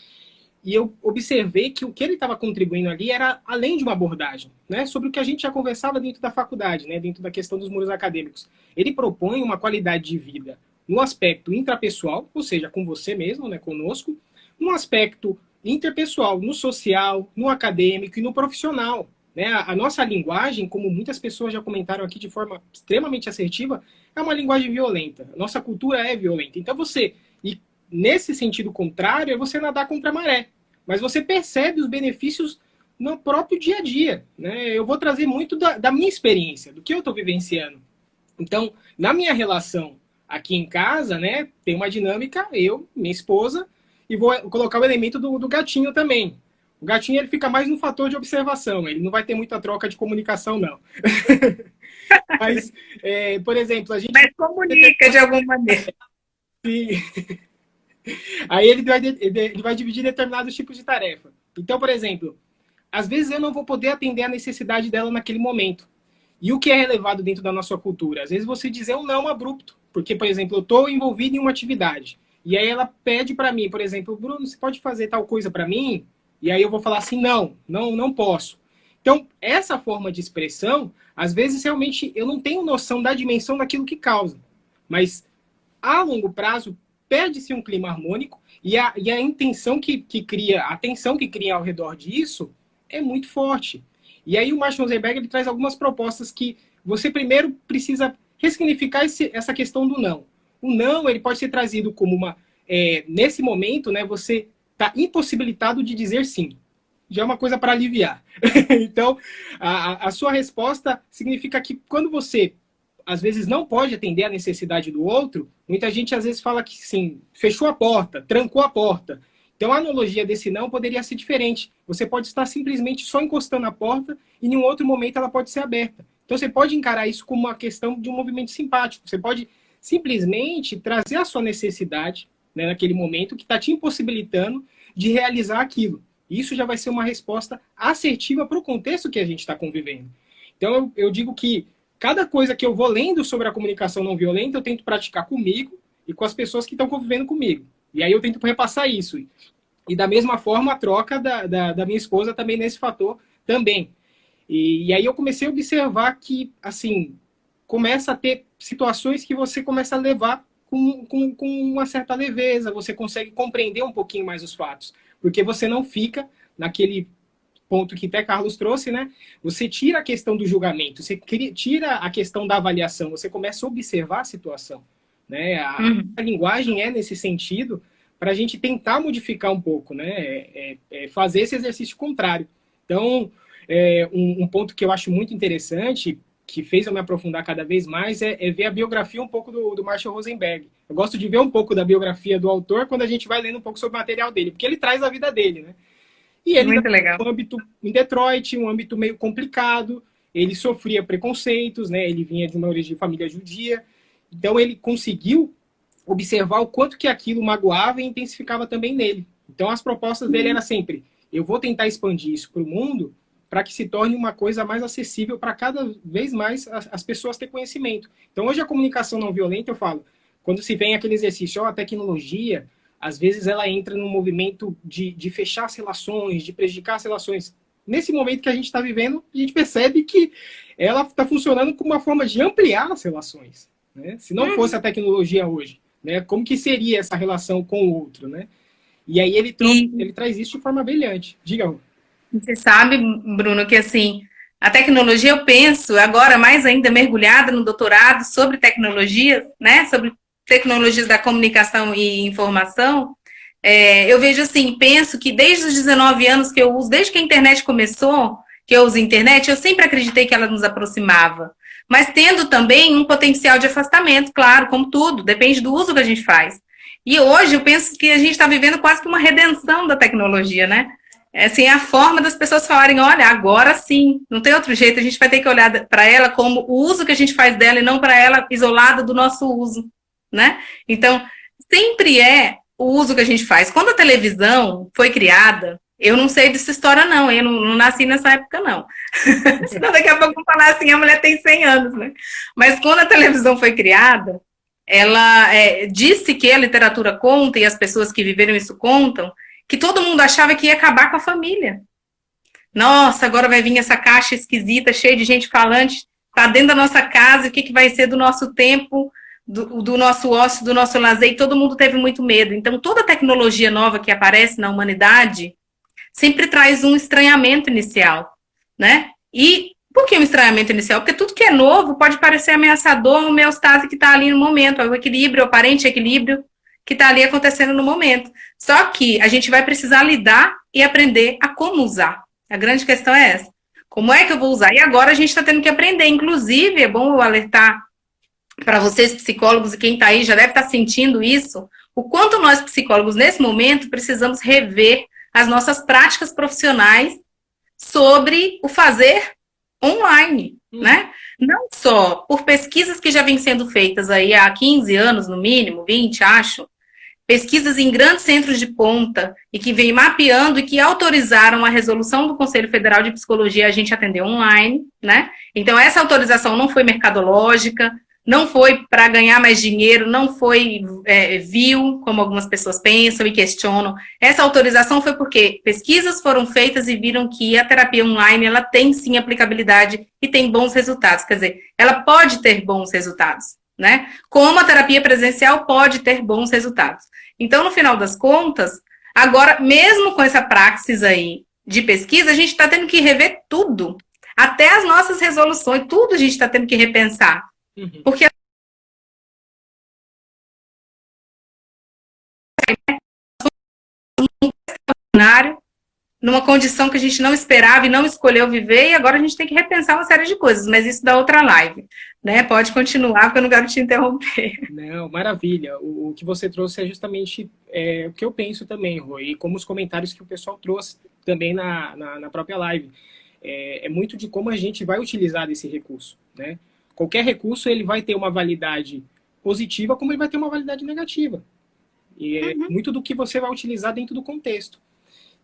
e eu observei que o que ele estava contribuindo ali era além de uma abordagem, né? Sobre o que a gente já conversava dentro da faculdade, né? Dentro da questão dos muros acadêmicos. Ele propõe uma qualidade de vida no aspecto intrapessoal, ou seja, com você mesmo, né? Conosco, no aspecto interpessoal, no social, no acadêmico e no profissional. Né? A nossa linguagem, como muitas pessoas já comentaram aqui de forma extremamente assertiva, é uma linguagem violenta. A nossa cultura é violenta. Então e nesse sentido contrário, é você nadar contra a maré. Mas você percebe os benefícios no próprio dia a dia. Né? Eu vou trazer muito da minha experiência, do que eu estou vivenciando. Então, na minha relação aqui em casa, né, tem uma dinâmica, eu, minha esposa, e vou colocar o elemento do gatinho também. O gatinho ele fica mais no fator de observação, ele não vai ter muita troca de comunicação, não. Mas, por exemplo, a gente... Mas comunica de alguma maneira. Sim. Aí ele vai dividir determinados tipos de tarefa. Então, por exemplo, às vezes eu não vou poder atender a necessidade dela naquele momento. E o que é relevado dentro da nossa cultura? Às vezes você dizer um não abrupto. Porque, por exemplo, eu estou envolvido em uma atividade. E aí ela pede para mim, por exemplo, Bruno, você pode fazer tal coisa para mim? E aí eu vou falar assim, não posso. Então, essa forma de expressão, às vezes, realmente, eu não tenho noção da dimensão daquilo que causa. Mas, a longo prazo, perde-se um clima harmônico e a intenção que cria, a tensão que cria ao redor disso é muito forte. E aí o Marshall Rosenberg ele traz algumas propostas que você primeiro precisa ressignificar essa questão do não. O não, ele pode ser trazido como nesse momento, né, você está impossibilitado de dizer sim. Já é uma coisa para aliviar. Então, a sua resposta significa que quando você, às vezes, não pode atender a necessidade do outro, muita gente, às vezes, fala que, sim, fechou a porta, trancou a porta. Então, a analogia desse não poderia ser diferente. Você pode estar simplesmente só encostando a porta e, em um outro momento, ela pode ser aberta. Então, você pode encarar isso como uma questão de um movimento simpático. Você pode simplesmente trazer a sua necessidade, né, naquele momento que está te impossibilitando de realizar aquilo. Isso já vai ser uma resposta assertiva para o contexto que a gente está convivendo. Então, eu digo que cada coisa que eu vou lendo sobre a comunicação não violenta, eu tento praticar comigo e com as pessoas que estão convivendo comigo. E aí eu tento repassar isso. E da mesma forma, a troca da minha esposa também nesse fator também. E aí eu comecei a observar que, assim, começa a ter situações que você começa a levar com uma certa leveza, você consegue compreender um pouquinho mais os fatos, porque você não fica naquele ponto que até Carlos trouxe, né? Você tira a questão do julgamento, você tira a questão da avaliação, você começa a observar a situação, né? A linguagem é nesse sentido para a gente tentar modificar um pouco, né? Fazer esse exercício contrário. Então, um ponto que eu acho muito interessante, que fez eu me aprofundar cada vez mais, é ver a biografia um pouco do Marshall Rosenberg. Eu gosto de ver um pouco da biografia do autor quando a gente vai lendo um pouco sobre o material dele, porque ele traz a vida dele, né? E ele, muito legal. Um âmbito em Detroit, um âmbito meio complicado, ele sofria preconceitos, né? Ele vinha de uma origem de família judia, então ele conseguiu observar o quanto que aquilo magoava e intensificava também nele. Então as propostas dele eram sempre, eu vou tentar expandir isso para o mundo, para que se torne uma coisa mais acessível para cada vez mais as pessoas ter conhecimento. Então, hoje a comunicação não violenta, eu falo, quando se vem aquele exercício, a tecnologia, às vezes ela entra num movimento de fechar as relações, de prejudicar as relações. Nesse momento que a gente está vivendo, a gente percebe que ela está funcionando como uma forma de ampliar as relações, né? Se não fosse a tecnologia hoje, né, como que seria essa relação com o outro, né? E aí ele traz isso de forma brilhante. Diga, Rô. Você sabe, Bruno, que assim, a tecnologia, eu penso, agora mais ainda mergulhada no doutorado sobre tecnologias, né? Sobre tecnologias da comunicação e informação. Eu vejo assim, penso que desde os 19 anos que eu uso, desde que a internet começou, que eu uso a internet, eu sempre acreditei que ela nos aproximava. Mas tendo também um potencial de afastamento, claro, como tudo, depende do uso que a gente faz. E hoje eu penso que a gente está vivendo quase que uma redenção da tecnologia, né? Assim, a forma das pessoas falarem, olha, agora sim, não tem outro jeito, a gente vai ter que olhar para ela como o uso que a gente faz dela e não para ela isolada do nosso uso, né? Então, sempre é o uso que a gente faz. Quando a televisão foi criada, eu não sei dessa história não, eu não nasci nessa época não. Senão daqui a pouco vão falar assim, a mulher tem 100 anos, né? Mas quando a televisão foi criada, ela disse que a literatura conta e as pessoas que viveram isso contam, que todo mundo achava que ia acabar com a família. Nossa, agora vai vir essa caixa esquisita, cheia de gente falante, tá dentro da nossa casa, o que vai ser do nosso tempo, do nosso ócio, do nosso lazer, e todo mundo teve muito medo. Então, toda tecnologia nova que aparece na humanidade sempre traz um estranhamento inicial, né? E por que um estranhamento inicial? Porque tudo que é novo pode parecer ameaçador, uma homeostase que está ali no momento, o equilíbrio, o aparente equilíbrio que está ali acontecendo no momento. Só que a gente vai precisar lidar e aprender a como usar. A grande questão é essa. Como é que eu vou usar? E agora a gente está tendo que aprender. Inclusive, é bom eu alertar para vocês, psicólogos, e quem está aí já deve estar sentindo isso, o quanto nós, psicólogos, nesse momento, precisamos rever as nossas práticas profissionais sobre o fazer online, né? Não só por pesquisas que já vêm sendo feitas aí há 15 anos, no mínimo, 20, acho, pesquisas em grandes centros de ponta e que vêm mapeando e que autorizaram a resolução do Conselho Federal de Psicologia a gente atender online, né? Então, essa autorização não foi mercadológica, não foi para ganhar mais dinheiro, não foi vil, como algumas pessoas pensam e questionam. Essa autorização foi porque pesquisas foram feitas e viram que a terapia online, ela tem sim aplicabilidade e tem bons resultados. Quer dizer, ela pode ter bons resultados, né? Como a terapia presencial pode ter bons resultados. Então, no final das contas, agora, mesmo com essa praxis aí de pesquisa, a gente está tendo que rever tudo. Até as nossas resoluções, tudo a gente está tendo que repensar. Porque numa condição que a gente não esperava e não escolheu viver, e agora a gente tem que repensar uma série de coisas, mas isso dá outra live, né? Pode continuar, porque eu não quero te interromper. Não, maravilha. O que você trouxe é justamente o que eu penso também, Rui, e como os comentários que o pessoal trouxe também na própria live. É muito de como a gente vai utilizar esse recurso, né? Qualquer recurso, ele vai ter uma validade positiva, como ele vai ter uma validade negativa. E é muito do que você vai utilizar dentro do contexto.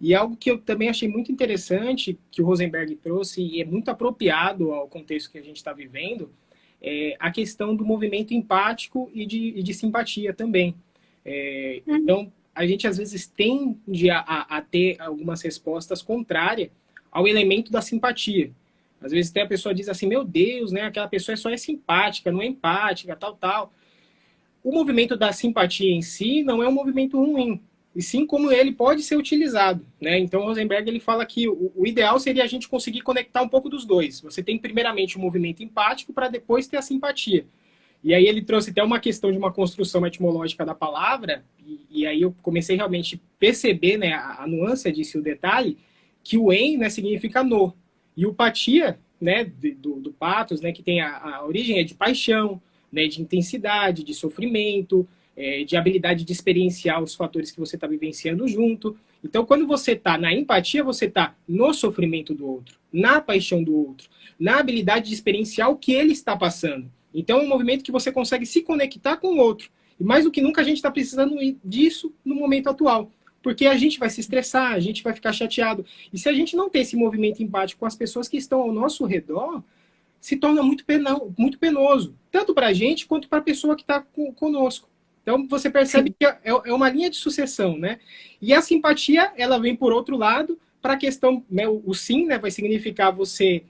E algo que eu também achei muito interessante, que o Rosenberg trouxe, e é muito apropriado ao contexto que a gente está vivendo, é a questão do movimento empático e de simpatia também. Então, a gente às vezes tende a ter algumas respostas contrárias ao elemento da simpatia. Às vezes até a pessoa diz assim, meu Deus, né, aquela pessoa só é simpática, não é empática, tal, tal. O movimento da simpatia em si não é um movimento ruim, e sim como ele pode ser utilizado, né? Então, Rosenberg ele fala que o ideal seria a gente conseguir conectar um pouco dos dois. Você tem primeiramente o movimento empático para depois ter a simpatia. E aí ele trouxe até uma questão de uma construção etimológica da palavra, e aí eu comecei realmente a perceber, né, a nuance disso, o detalhe, que o en, né, significa no, e o patia, né, do patos, né, que tem a origem é de paixão, né, de intensidade, de sofrimento, de habilidade de experienciar os fatores que você está vivenciando junto. Então, quando você está na empatia, você está no sofrimento do outro, na paixão do outro, na habilidade de experienciar o que ele está passando. Então, é um movimento que você consegue se conectar com o outro. E mais do que nunca, a gente está precisando disso no momento atual. Porque a gente vai se estressar, a gente vai ficar chateado. E se a gente não tem esse movimento empático com as pessoas que estão ao nosso redor, se torna muito penoso. Tanto para a gente, quanto para a pessoa que está conosco. Então, você percebe que é uma linha de sucessão, né? E a simpatia, ela vem por outro lado, para a questão, né, o sim, né, vai significar você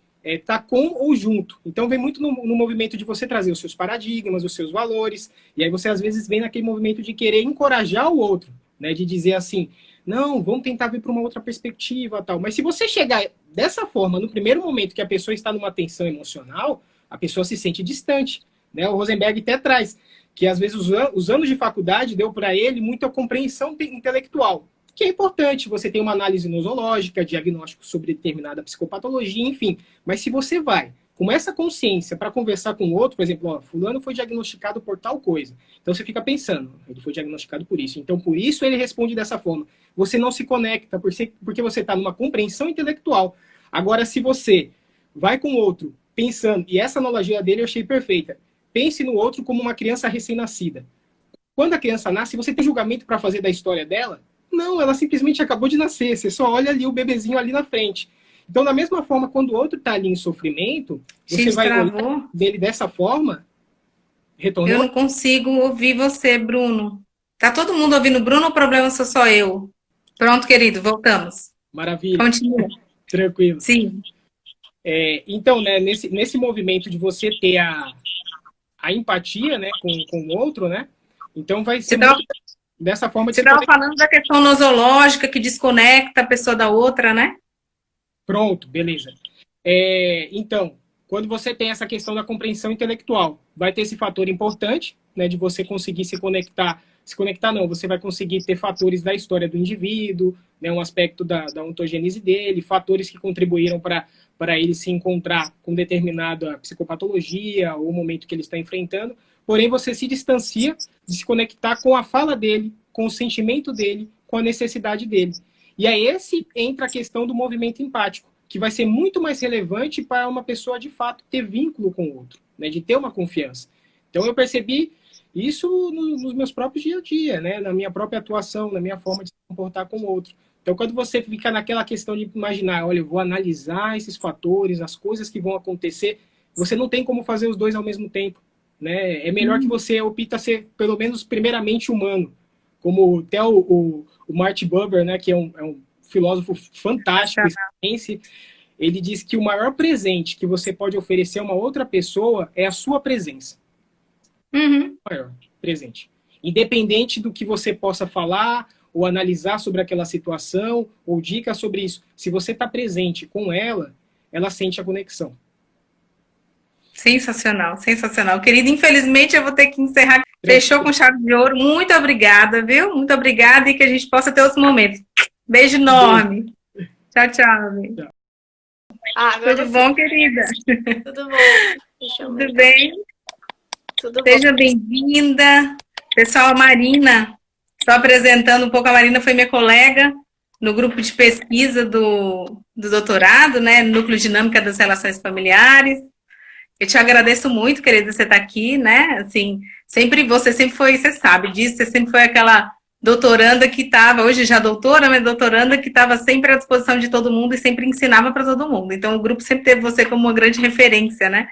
tá com ou junto. Então, vem muito no movimento de você trazer os seus paradigmas, os seus valores, e aí você, às vezes, vem naquele movimento de querer encorajar o outro, né, de dizer assim, não, vamos tentar ver para uma outra perspectiva, tal. Mas se você chegar dessa forma, no primeiro momento que a pessoa está numa tensão emocional, a pessoa se sente distante, né? O Rosenberg até traz que, às vezes, os anos de faculdade deu para ele muita compreensão intelectual, que é importante, você tem uma análise nosológica, diagnóstico sobre determinada psicopatologia, enfim. Mas se você vai com essa consciência para conversar com o outro, por exemplo, ó, fulano foi diagnosticado por tal coisa. Então você fica pensando, ele foi diagnosticado por isso. Então por isso ele responde dessa forma. Você não se conecta porque você está numa compreensão intelectual. Agora, se você vai com o outro pensando, e essa analogia dele eu achei perfeita, pense no outro como uma criança recém-nascida. Quando a criança nasce, você tem julgamento para fazer da história dela? Não, ela simplesmente acabou de nascer. Você só olha ali o bebezinho ali na frente. Então, da mesma forma, quando o outro está ali em sofrimento, você vai olhar dele dessa forma. Retornou? Eu não consigo ouvir você, Bruno. Tá todo mundo ouvindo o Bruno ou o problema sou só eu? Pronto, querido, voltamos. Maravilha. Continua. Tranquilo. Sim. Então, né, nesse movimento de você ter a empatia, né, com o outro, né? Então vai ser dessa forma. Você estava falando da questão nosológica que desconecta a pessoa da outra, né? Pronto, beleza. Então, quando você tem essa questão da compreensão intelectual, vai ter esse fator importante, né, de você conseguir se conectar. Se conectar não, você vai conseguir ter fatores da história do indivíduo, né, um aspecto da ontogênese dele, fatores que contribuíram para ele se encontrar com determinada psicopatologia ou o momento que ele está enfrentando. Porém, você se distancia de se conectar com a fala dele, com o sentimento dele, com a necessidade dele. E aí entra a questão do movimento empático, que vai ser muito mais relevante para uma pessoa, de fato, ter vínculo com o outro, né, de ter uma confiança. Então, eu percebi isso nos meus próprios dia a dia, né, na minha própria atuação, na minha forma de se comportar com o outro. Então, quando você fica naquela questão de imaginar, olha, eu vou analisar esses fatores, as coisas que vão acontecer, você não tem como fazer os dois ao mesmo tempo, né? É melhor que você opta ser, pelo menos, primeiramente humano. Como até o Martin Buber, né, que é um filósofo fantástico, ele diz que o maior presente que você pode oferecer a uma outra pessoa é a sua presença. Uhum. O maior presente. Independente do que você possa falar ou analisar sobre aquela situação, ou dicas sobre isso. Se você está presente com ela, ela sente a conexão. Sensacional, sensacional. Querido, infelizmente eu vou ter que encerrar. Fechou com chave de ouro. Muito obrigada, viu? Muito obrigada e que a gente possa ter outros momentos. Beijo enorme. Tchau, tchau. Tudo bom, querida? Tudo bom. Tudo bem? Tudo Seja bem-vinda. Pessoal, a Marina, só apresentando um pouco, a Marina foi minha colega no grupo de pesquisa do doutorado, né? Núcleo Dinâmica das Relações Familiares. Eu te agradeço muito, querida, você estar aqui, né? Assim, você sempre foi, você sabe disso, você sempre foi aquela doutoranda que estava, hoje já doutora, mas doutoranda que estava sempre à disposição de todo mundo e sempre ensinava para todo mundo. Então, o grupo sempre teve você como uma grande referência, né?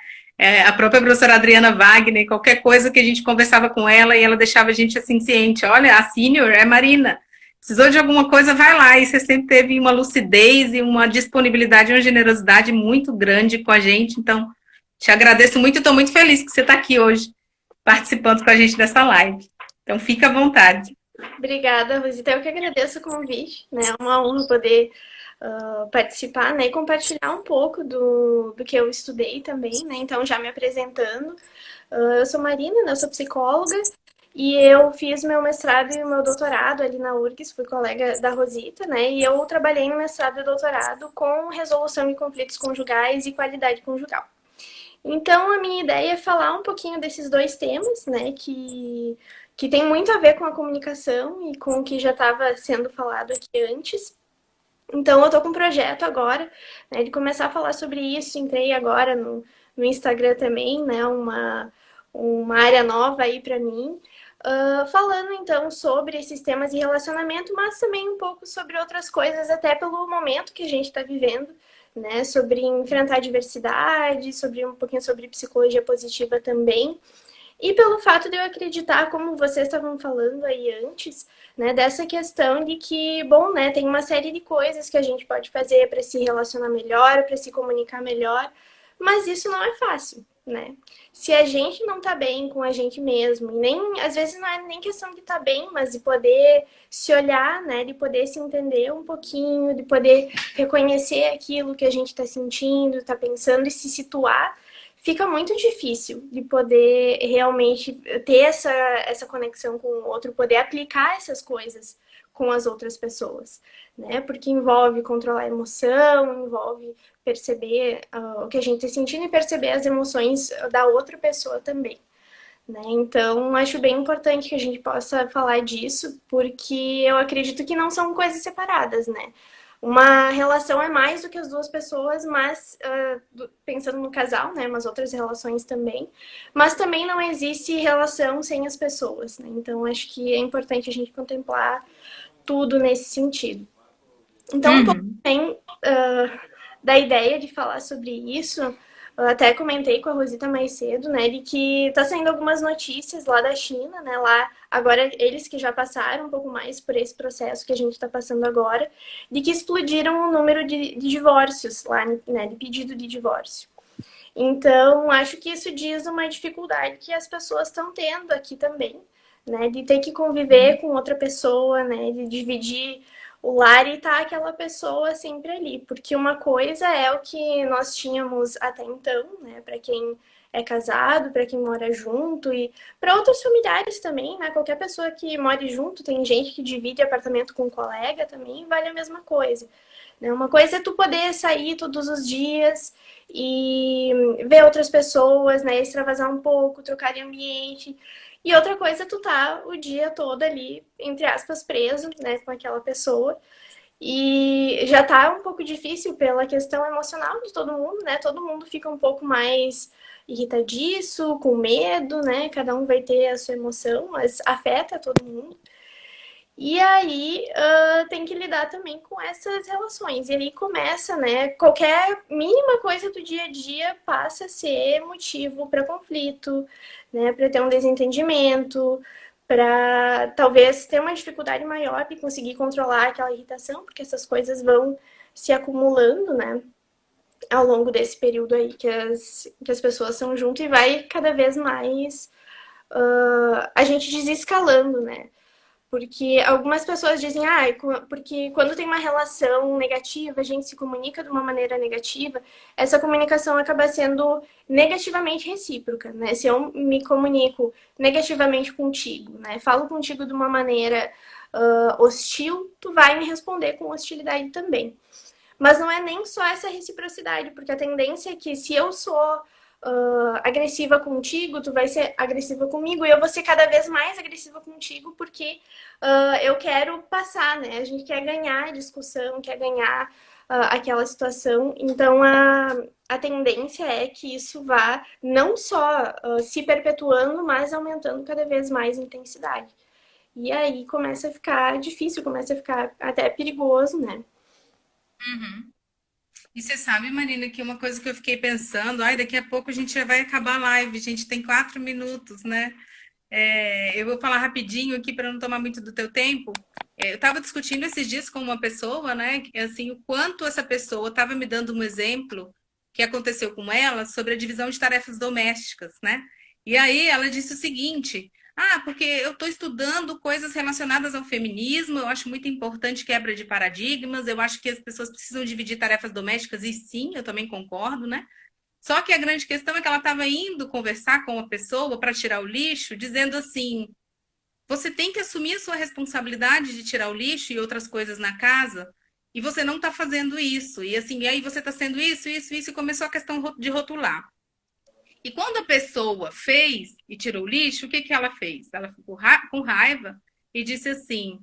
A própria professora Adriana Wagner, qualquer coisa que a gente conversava com ela e ela deixava a gente assim ciente, olha, a senior é Marina, precisou de alguma coisa, vai lá. E você sempre teve uma lucidez e uma disponibilidade, uma generosidade muito grande com a gente. Então, te agradeço muito e estou muito feliz que você está aqui hoje, participando com a gente dessa live. Então, fica à vontade. Obrigada, Rosita. Eu que agradeço o convite, né? É uma honra poder participar, né? E compartilhar um pouco do que eu estudei também, né? Então, já me apresentando. Eu sou Marina, né? Eu sou psicóloga e eu fiz meu mestrado e meu doutorado ali na URGS, fui colega da Rosita, né? E eu trabalhei no mestrado e doutorado com resolução de conflitos conjugais e qualidade conjugal. Então, a minha ideia é falar um pouquinho desses dois temas, né? Que tem muito a ver com a comunicação e com o que já estava sendo falado aqui antes. Então, eu estou com um projeto agora, né, de começar a falar sobre isso. Entrei agora no Instagram também, né, uma área nova aí para mim, falando então sobre esses temas de relacionamento, mas também um pouco sobre outras coisas, até pelo momento que a gente está vivendo, né, sobre enfrentar a diversidade, sobre um pouquinho sobre psicologia positiva também. E pelo fato de eu acreditar, como vocês estavam falando aí antes, né, dessa questão de que, bom, né, tem uma série de coisas que a gente pode fazer para se relacionar melhor, para se comunicar melhor, mas isso não é fácil, né? Se a gente não tá bem com a gente mesmo, e nem, às vezes não é nem questão de estar bem, mas de poder se olhar, né, de poder se entender um pouquinho, de poder reconhecer aquilo que a gente está sentindo, está pensando e se situar, fica muito difícil de poder realmente ter essa conexão com o outro, poder aplicar essas coisas com as outras pessoas, né? Porque envolve controlar a emoção, envolve perceber o que a gente está sentindo e perceber as emoções da outra pessoa também, né? Então, acho bem importante que a gente possa falar disso, porque eu acredito que não são coisas separadas, né? Uma relação é mais do que as duas pessoas, mas pensando no casal, né, mas outras relações também, mas também não existe relação sem as pessoas, né? Então acho que é importante a gente contemplar tudo nesse sentido. Então, um pouco também da ideia de falar sobre isso, eu até comentei com a Rosita mais cedo, né, de que tá saindo algumas notícias lá da China, né, lá, agora eles que já passaram um pouco mais por esse processo que a gente tá passando agora, de que explodiram o número de divórcios lá, né, de pedido de divórcio. Então, acho que isso diz uma dificuldade que as pessoas estão tendo aqui também, né, de ter que conviver com outra pessoa, né, de dividir o lar e tá aquela pessoa sempre ali, porque uma coisa é o que nós tínhamos até então, né, para quem é casado, para quem mora junto e para outros familiares também, né, qualquer pessoa que more junto, tem gente que divide apartamento com um colega também, vale a mesma coisa, né? Uma coisa é tu poder sair todos os dias e ver outras pessoas, né, extravasar um pouco, trocar de ambiente. E outra coisa é tu tá o dia todo ali, entre aspas, preso, né, com aquela pessoa. E já tá um pouco difícil pela questão emocional de todo mundo, né? Todo mundo fica um pouco mais irritadiço, com medo, né? Cada um vai ter a sua emoção, mas afeta todo mundo. E aí tem que lidar também com essas relações. E aí começa, né? Qualquer mínima coisa do dia a dia passa a ser motivo para conflito, né? Para ter um desentendimento, para talvez ter uma dificuldade maior de conseguir controlar aquela irritação, porque essas coisas vão se acumulando, né? Ao longo desse período aí que as pessoas estão juntas e vai cada vez mais a gente desescalando, né? Porque algumas pessoas dizem, porque quando tem uma relação negativa, a gente se comunica de uma maneira negativa, essa comunicação acaba sendo negativamente recíproca, né? Se eu me comunico negativamente contigo, né? Falo contigo de uma maneira hostil, tu vai me responder com hostilidade também. Mas não é nem só essa reciprocidade, porque a tendência é que se eu sou agressiva contigo, tu vai ser agressiva comigo e eu vou ser cada vez mais agressiva contigo porque eu quero passar, né? A gente quer ganhar a discussão, quer ganhar aquela situação. Então, a tendência é que isso vá não só se perpetuando, mas aumentando cada vez mais a intensidade. E aí começa a ficar difícil, começa a ficar até perigoso, né? Uhum. E você sabe, Marina, que uma coisa que eu fiquei pensando, ai, daqui a pouco a gente já vai acabar a live, a gente tem 4 minutos, né? Eu vou falar rapidinho aqui para não tomar muito do teu tempo. Eu estava discutindo esses dias com uma pessoa, né? Assim, o quanto essa pessoa estava me dando um exemplo que aconteceu com ela sobre a divisão de tarefas domésticas, né? E aí ela disse o seguinte: porque eu estou estudando coisas relacionadas ao feminismo, eu acho muito importante quebra de paradigmas, eu acho que as pessoas precisam dividir tarefas domésticas, e sim, eu também concordo, né? Só que a grande questão é que ela estava indo conversar com uma pessoa para tirar o lixo, dizendo assim: você tem que assumir a sua responsabilidade de tirar o lixo e outras coisas na casa, e você não está fazendo isso. E assim, e aí você está sendo isso, e começou a questão de rotular. E quando a pessoa fez e tirou o lixo, o que ela fez? Ela ficou com raiva e disse assim: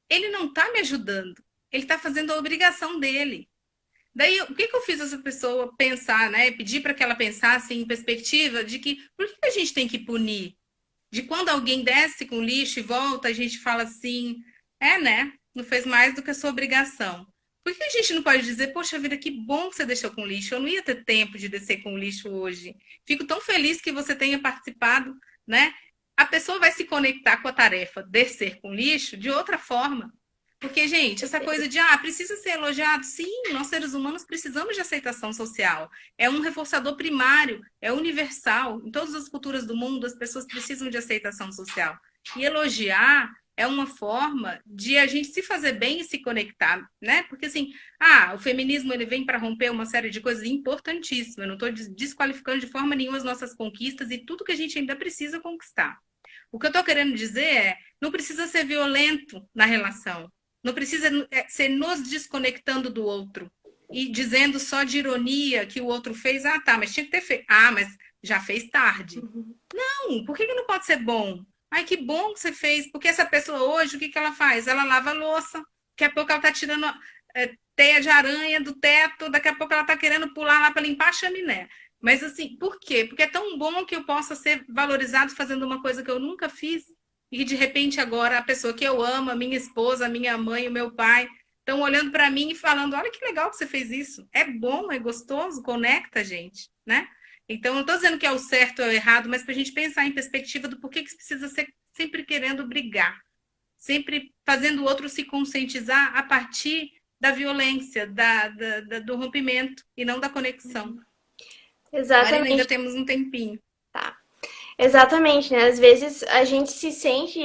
ele não está me ajudando, ele está fazendo a obrigação dele. Daí, o que eu fiz essa pessoa pensar, né? Pedir para que ela pensasse em perspectiva de que por que a gente tem que punir? De quando alguém desce com lixo e volta, a gente fala assim, né? Não fez mais do que a sua obrigação. Por que a gente não pode dizer, poxa vida, que bom que você deixou com lixo, eu não ia ter tempo de descer com lixo hoje. Fico tão feliz que você tenha participado, né? A pessoa vai se conectar com a tarefa descer com lixo de outra forma. Porque, gente, essa coisa de, precisa ser elogiado. Sim, nós seres humanos precisamos de aceitação social. É um reforçador primário, é universal. Em todas as culturas do mundo, as pessoas precisam de aceitação social. E elogiar é uma forma de a gente se fazer bem e se conectar, né? Porque, assim, o feminismo ele vem para romper uma série de coisas importantíssimas. Eu não estou desqualificando de forma nenhuma as nossas conquistas e tudo que a gente ainda precisa conquistar. O que eu estou querendo dizer é, não precisa ser violento na relação. Não precisa ser nos desconectando do outro e dizendo só de ironia que o outro fez. Mas tinha que ter feito. Mas já fez tarde. Não, por que não pode ser bom? Ai, que bom que você fez. Porque essa pessoa hoje, o que ela faz? Ela lava a louça. Daqui a pouco ela está tirando teia de aranha do teto. Daqui a pouco ela está querendo pular lá para limpar a chaminé. Mas assim, por quê? Porque é tão bom que eu possa ser valorizado fazendo uma coisa que eu nunca fiz. E de repente agora a pessoa que eu amo, a minha esposa, a minha mãe, o meu pai, estão olhando para mim e falando, olha que legal que você fez isso. É bom, é gostoso, conecta a gente, né? Então, não estou dizendo que é o certo ou o errado, mas para a gente pensar em perspectiva do porquê que você precisa ser sempre querendo brigar, sempre fazendo o outro se conscientizar a partir da violência, do rompimento e não da conexão. Exatamente. Marina, ainda temos um tempinho. Tá. Exatamente, né? Às vezes a gente se sente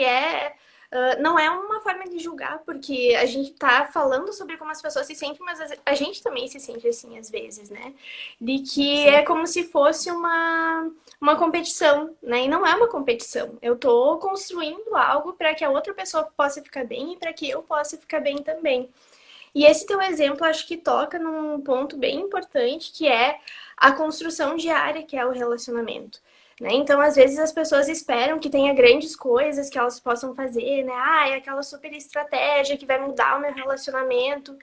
não é uma forma de julgar, porque a gente tá falando sobre como as pessoas se sentem, mas a gente também se sente assim às vezes, né? De que é como se fosse uma competição, né? E não é uma competição. Eu tô construindo algo para que a outra pessoa possa ficar bem e para que eu possa ficar bem também. E esse teu exemplo acho que toca num ponto bem importante, que é a construção diária, que é o relacionamento. Né? Então, às vezes, as pessoas esperam que tenha grandes coisas que elas possam fazer, né? É aquela super estratégia que vai mudar o meu relacionamento.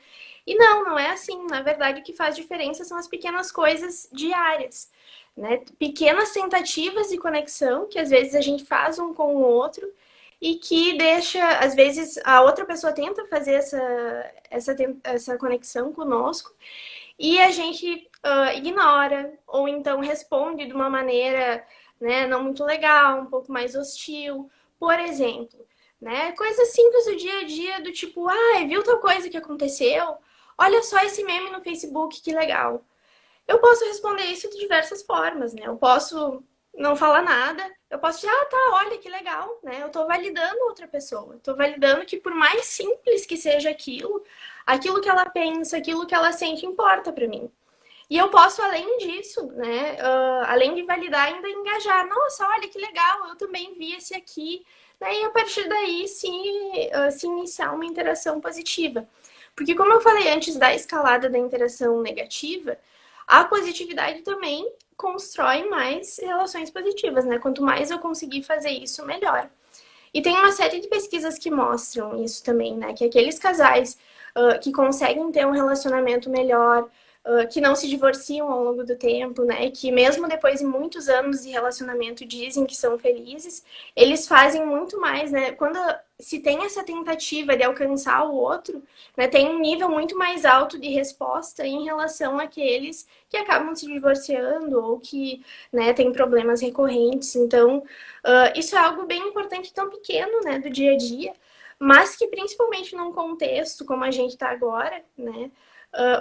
E não é assim. Na verdade, o que faz diferença são as pequenas coisas diárias, né? Pequenas tentativas de conexão que, às vezes, a gente faz um com o outro e que deixa, às vezes, a outra pessoa tenta fazer essa conexão conosco e a gente ignora ou então responde de uma maneira, né, não muito legal, um pouco mais hostil. Por exemplo, né, coisas simples do dia a dia, do tipo, viu tal coisa que aconteceu? Olha só esse meme no Facebook, que legal. Eu posso responder isso de diversas formas, né? Eu posso não falar nada, eu posso dizer, tá, olha que legal, né? Eu tô validando outra pessoa, eu tô validando que por mais simples que seja aquilo que ela pensa, aquilo que ela sente importa para mim. E eu posso, além disso, né, além de validar, ainda engajar. Nossa, olha que legal, eu também vi esse aqui. Né? E a partir daí, se iniciar uma interação positiva. Porque como eu falei antes da escalada da interação negativa, a positividade também constrói mais relações positivas, né? Quanto mais eu conseguir fazer isso, melhor. E tem uma série de pesquisas que mostram isso também, né? Que aqueles casais que conseguem ter um relacionamento melhor, que não se divorciam ao longo do tempo, né? Que mesmo depois de muitos anos de relacionamento dizem que são felizes, eles fazem muito mais, né? Quando se tem essa tentativa de alcançar o outro, né, tem um nível muito mais alto de resposta em relação àqueles que acabam se divorciando ou que, né, têm problemas recorrentes. Então, isso é algo bem importante, tão pequeno, né, do dia a dia, mas que principalmente num contexto como a gente está agora, né,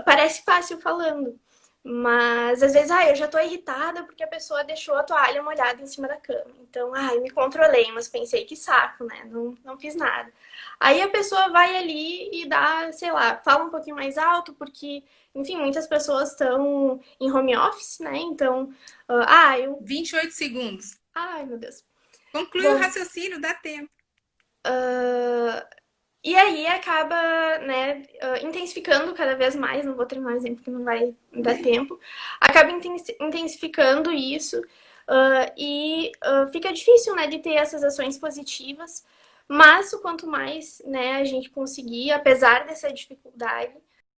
parece fácil falando. Mas às vezes, eu já tô irritada porque a pessoa deixou a toalha molhada em cima da cama. Então, me controlei, mas pensei que saco, né? Não fiz nada. Aí a pessoa vai ali e dá, sei lá, fala um pouquinho mais alto, porque, enfim, muitas pessoas estão em home office, né? Então, 28 segundos. Ai, meu Deus. Conclui o raciocínio, dá tempo. E aí acaba, né, intensificando cada vez mais, não vou terminar o exemplo porque não vai dar tempo, acaba intensificando isso e fica difícil, né, de ter essas ações positivas, mas o quanto mais, né, a gente conseguir, apesar dessa dificuldade,